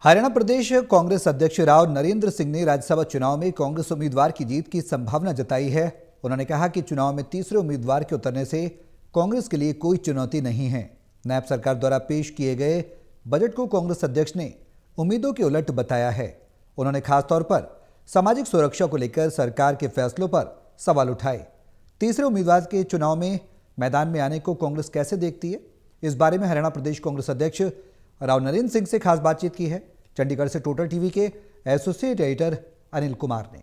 हरियाणा प्रदेश कांग्रेस अध्यक्ष राव नरेंद्र सिंह ने राज्यसभा चुनाव में कांग्रेस उम्मीदवार की जीत की संभावना जताई है। उन्होंने कहा कि चुनाव में तीसरे उम्मीदवार के उतरने से कांग्रेस के लिए कोई चुनौती नहीं है। नायब सरकार द्वारा पेश किए गए बजट को कांग्रेस अध्यक्ष ने उम्मीदों के उलट बताया है। उन्होंने खासतौर पर सामाजिक सुरक्षा को लेकर सरकार के फैसलों पर सवाल उठाए। तीसरे उम्मीदवार के चुनाव में मैदान में आने को कांग्रेस कैसे देखती है, इस बारे में हरियाणा प्रदेश कांग्रेस अध्यक्ष राव नरेंद्र सिंह से खास बातचीत की है। चंडीगढ़ से टोटल टीवी के एसोसिएट एडिटर अनिल कुमार ने।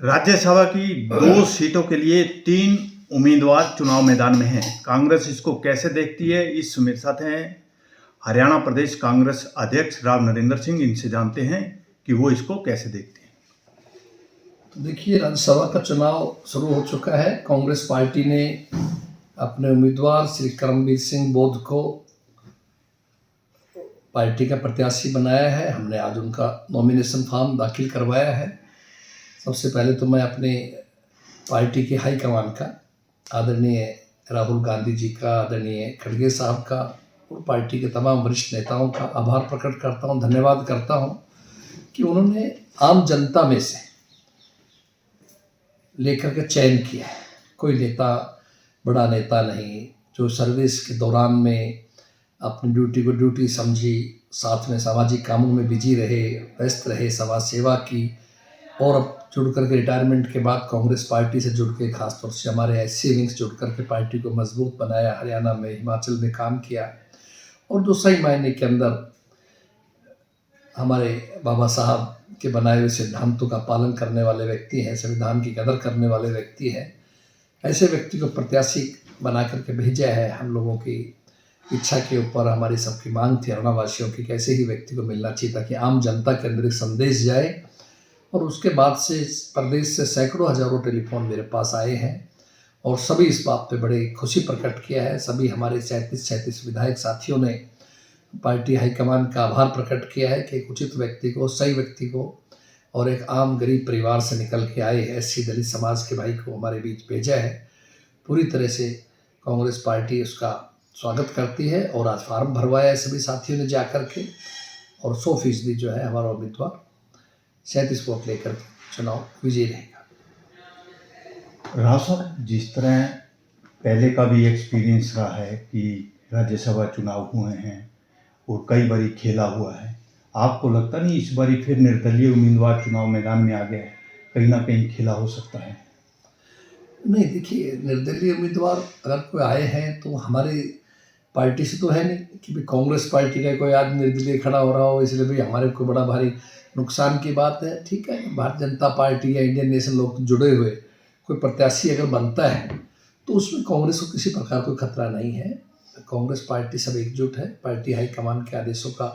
राज्यसभा की 2 सीटों के लिए 3 उम्मीदवार चुनाव मैदान में हैं। कांग्रेस इसको कैसे देखती है, इस मेरे साथ हैं हरियाणा प्रदेश कांग्रेस अध्यक्ष राव नरेंद्र सिंह। इनसे जानते हैं कि वो इसको कैसे देखते हैं। तो देखिए, राज्यसभा का चुनाव शुरू हो चुका है। कांग्रेस पार्टी ने अपने उम्मीदवार श्री करमबीर सिंह बोध को पार्टी का प्रत्याशी बनाया है। हमने आज उनका नॉमिनेशन फॉर्म दाखिल करवाया है। सबसे पहले तो मैं अपने पार्टी के हाईकमान का, आदरणीय राहुल गांधी जी का, आदरणीय खड़गे साहब का और पार्टी के तमाम वरिष्ठ नेताओं का आभार प्रकट करता हूं, धन्यवाद करता हूं कि उन्होंने आम जनता में से लेकर के चयन किया है। कोई नेता बड़ा नेता नहीं, जो सर्विस के दौरान में अपनी ड्यूटी को ड्यूटी समझी, साथ में सामाजिक कामों में बिजी रहे, व्यस्त रहे, समाज सेवा की, और अब जुड़ करके रिटायरमेंट के बाद कांग्रेस पार्टी से जुड़ के, खासतौर से हमारे एससी विंग से जुड़ करके पार्टी को मजबूत बनाया, हरियाणा में, हिमाचल में काम किया, और जो सही मायने के अंदर हमारे बाबा साहब के बनाए हुए सिद्धांतों का पालन करने वाले व्यक्ति हैं, संविधान की कदर करने वाले व्यक्ति हैं। ऐसे व्यक्ति को प्रत्याशी बना करके भेजा है। हम लोगों की इच्छा के ऊपर हमारी सबकी मांग थी, हरियाणा वासियों की, कैसे ही व्यक्ति को मिलना चाहिए ताकि आम जनता के अंदर एक संदेश जाए। और उसके बाद से प्रदेश से सैकड़ों हजारों टेलीफोन मेरे पास आए हैं और सभी इस बात पे बड़े खुशी प्रकट किया है। सभी हमारे 37 विधायक साथियों ने पार्टी हाईकमान का आभार प्रकट किया है कि एक उचित व्यक्ति को, सही व्यक्ति को, और एक आम गरीब परिवार से निकल के आए एससी दलित समाज के भाई को हमारे बीच भेजा है। पूरी तरह से कांग्रेस पार्टी उसका स्वागत करती है और आज फार्म भरवाया है सभी साथियों ने जा कर के, और 100% जो है हमारा उम्मीदवार 37 वोट लेकर चुनाव विजयी रहेगा। राव साहब, जिस तरह पहले का भी एक्सपीरियंस रहा है कि राज्यसभा चुनाव हुए हैं और कई बारी खेला हुआ है, आपको लगता नहीं इस बारी फिर निर्दलीय उम्मीदवार चुनाव मैदान में आ गए, कहीं ना कहीं खेला हो सकता है? नहीं, देखिए, निर्दलीय उम्मीदवार अगर कोई आए हैं तो हमारी पार्टी से तो है नहीं कि भाई कांग्रेस पार्टी का कोई आदमी निर्दलीय खड़ा हो रहा हो, इसलिए भाई हमारे को बड़ा भारी नुकसान की बात है। ठीक है, भारतीय जनता पार्टी या इंडियन नेशनल लोग जुड़े हुए कोई प्रत्याशी अगर बनता है तो उसमें कांग्रेस को किसी प्रकार कोई खतरा नहीं है। कांग्रेस पार्टी सब एकजुट है। पार्टी हाईकमान के आदेशों का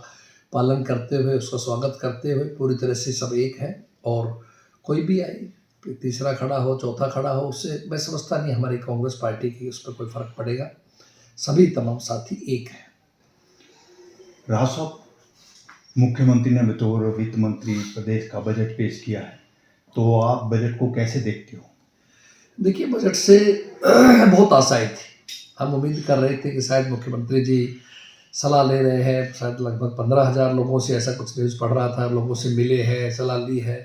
पालन करते हुए, उसका स्वागत करते हुए पूरी तरह से सब एक है। और कोई भी आए, तीसरा खड़ा हो, चौथा खड़ा हो, उससे मैं समझता नहीं हमारी कांग्रेस पार्टी की उस पर कोई फर्क पड़ेगा। सभी तमाम साथी एक हैं। राव साहब, मुख्यमंत्री ने बतौर वित्त मंत्री प्रदेश का बजट पेश किया है, तो आप बजट को कैसे देखते हो? देखिए, बजट से बहुत आशाएं थी। हम उम्मीद कर रहे थे कि शायद मुख्यमंत्री जी सलाह ले रहे हैं, शायद लगभग 15,000 लोगों से, ऐसा कुछ न्यूज़ पढ़ रहा था, लोगों से मिले हैं, सलाह ली है,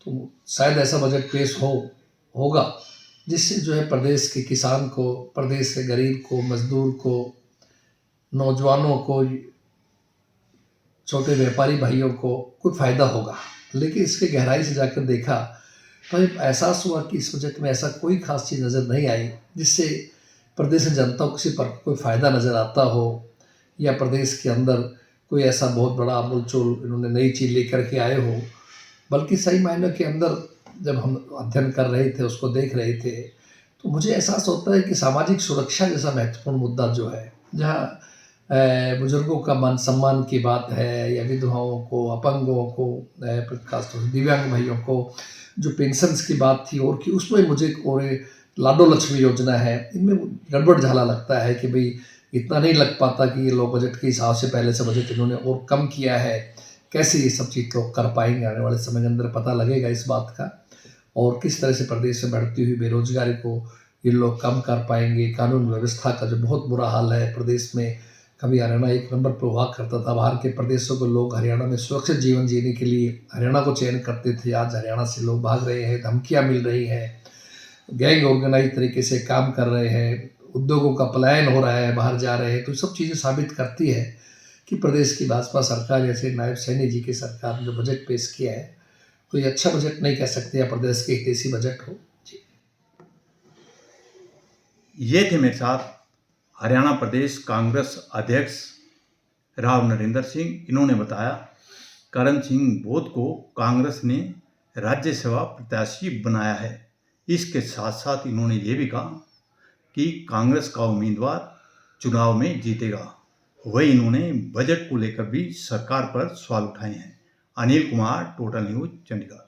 तो शायद ऐसा बजट पेश होगा जिससे जो है प्रदेश के किसान को, प्रदेश के गरीब को, मजदूर को, नौजवानों को, छोटे व्यापारी भाइयों को कोई फ़ायदा होगा। लेकिन इसके गहराई से जाकर देखा तो एहसास हुआ कि इस बजट में ऐसा कोई खास चीज़ नज़र नहीं आई जिससे प्रदेश की जनता को किसी पर कोई फ़ायदा नज़र आता हो, या प्रदेश के अंदर कोई ऐसा बहुत बड़ा आमूलचूल इन्होंने नई चीज़ लेकर के आए हो। बल्कि सही मायने के अंदर जब हम अध्ययन कर रहे थे, उसको देख रहे थे, तो मुझे एहसास होता है कि सामाजिक सुरक्षा जैसा महत्वपूर्ण मुद्दा जो है, जहाँ बुजुर्गों का मान सम्मान की बात है, या विधवाओं को, अपंगों को, खासतौर से दिव्यांग भाइयों को जो पेंशन्स की बात थी और कि उसमें मुझे, और लाडो लक्ष्मी योजना है, इनमें गड़बड़ झाला लगता है कि भाई इतना नहीं लग पाता कि ये लोग बजट के हिसाब से पहले से बजट इन्होंने और कम किया है, कैसे ये सब चीज़ लोग कर पाएंगे आने वाले समय के अंदर पता लगेगा इस बात का, और किस तरह से प्रदेश में बढ़ती हुई बेरोजगारी को ये लोग कम कर पाएंगे। कानून व्यवस्था का जो बहुत बुरा हाल है प्रदेश में, कभी हरियाणा एक नंबर पर हुआ करता था, बाहर के प्रदेशों के लोग हरियाणा में सुरक्षित जीवन जीने के लिए हरियाणा को चयन करते थे, आज हरियाणा से लोग भाग रहे हैं, धमकियाँ मिल रही हैं, गैंग ऑर्गेनाइज तरीके से काम कर रहे हैं, उद्योगों का पलायन हो रहा है, बाहर जा रहे हैं। तो सब चीज़ें साबित करती है कि प्रदेश की भाजपा सरकार जैसे नायब सैनी जी की सरकार ने जो बजट पेश किया है, कोई अच्छा बजट नहीं कह सकते या प्रदेश के हितैषी बजट हो। जी। ये थे मेरे साथ हरियाणा प्रदेश कांग्रेस अध्यक्ष राव नरेंद्र सिंह। इन्होंने बताया करण सिंह बोध को कांग्रेस ने राज्यसभा प्रत्याशी बनाया है। इसके साथ साथ इन्होंने ये भी कहा कि कांग्रेस का उम्मीदवार चुनाव में जीतेगा। वही इन्होंने बजट को लेकर भी सरकार पर सवाल उठाए हैं। Anil Kumar, total news, Chandigarh.